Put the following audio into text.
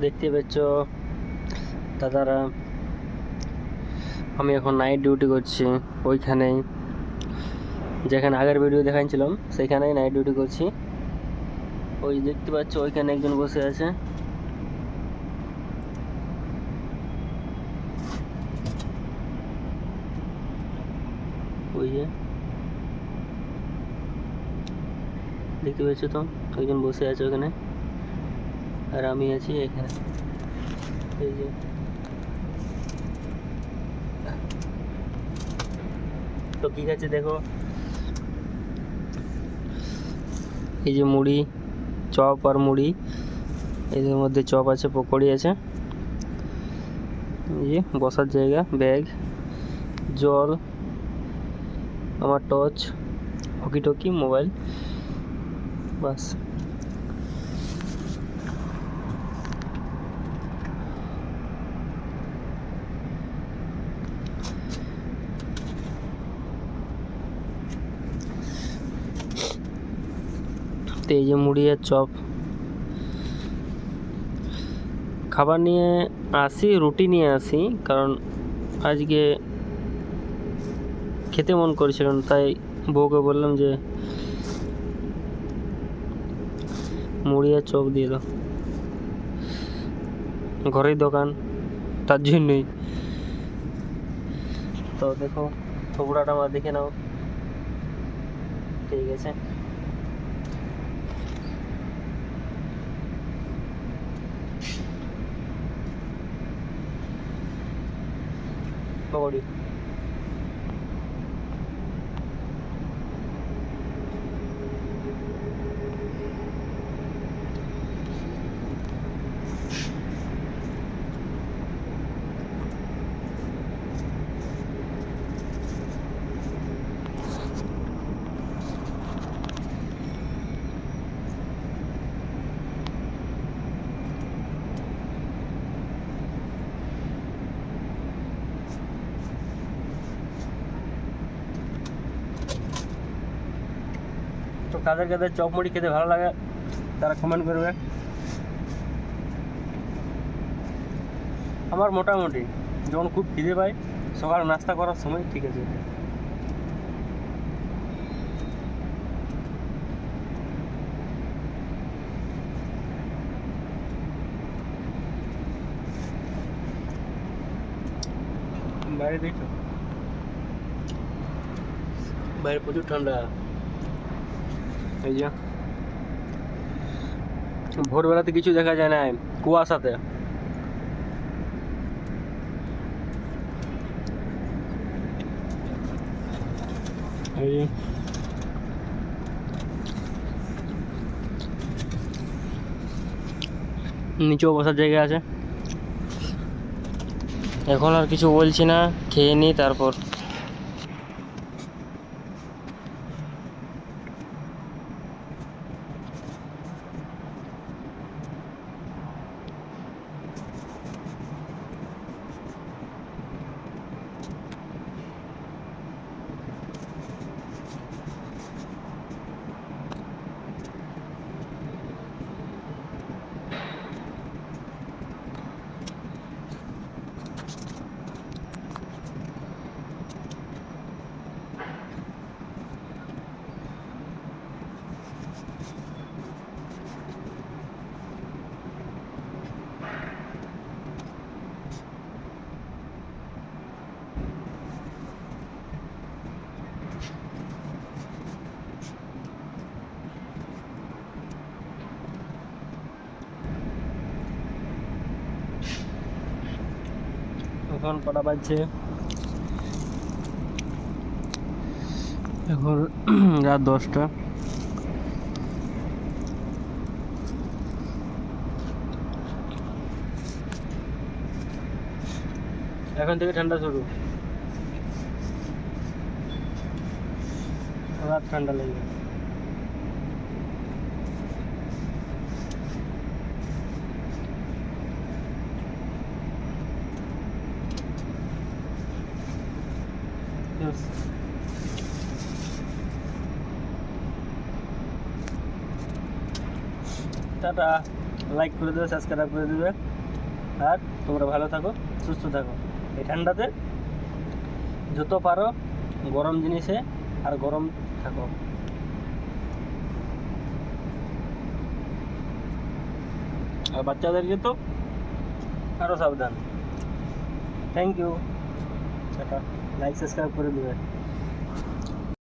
দেখতে পাচ্ছ দাদারা, আমি এখন নাইট ডিউটি করছি ওইখানেই, যেখানে আগের ভিডিও দেখাচ্ছিলাম সেখানেই নাইট ডিউটি করছি। ওই দেখতে পাচ্ছ ওইখানে একজন বসে আছে। ওই যে দেখতে পাচ্ছ তো, একজন বসে আছে ওখানে, আর আমি আছি এখানে। এই যে তো ঠিক আছে, দেখো এই যে মুড়ি, চপ আর মুড়ি, এদের মধ্যে চপ আছে, পকোড়ি আছে, এই যে বসার জায়গা, ব্যাগ, জল, আমার টর্চ, হকি টকি, মোবাইল, বাস। তো এই যে মুড়ি আর চপ, খাবার নিয়ে আসি, রুটি নিয়ে আসি, কারণ আজকে খেতে মন করেছিল না, তাই বউকে বললাম যে মুড়ি আর চপ দিয়ে দাও, ঘরের দোকান তার জন্যই। তো দেখো ঠোকরাটা আমার দেখে নাও, ঠিক আছে। পকোড়ি তো কাদের কাদের চপ মুড়ি খেতে ভালো লাগে তারা কমেন্ট করবে। আমার মোটামুটি যখন খুব খিদে পাই সকাল নাস্তা করার সময়, ঠিক আছে। বাইরে দেখো, বাইরে প্রচুর ঠান্ডা। এই যে ভোরবেলাতে কিছু দেখা যায় না, কুয়াশাতে। এই যে নিচেও বসার জায়গা আছে। এখন আর কিছু বলছি না, খেয়ে নিই তারপর। এখন কটা বাজছে, এখন রাত 10টা। এখন থেকে ঠান্ডা শুরু, রাত ঠান্ডা লাগবে। টাটা। লাইক করে দেবে, সাবস্ক্রাইব করে দেবে। আর তোমরা ভালো থাকো, সুস্থ থাকো। এই ঠান্ডাতে যত পারো গরম জিনিসে আর গরম থাকো। আর বাচ্চাদেরকে তো আরও সাবধান। Thank you. Tata. Like subscribe করে দেবে।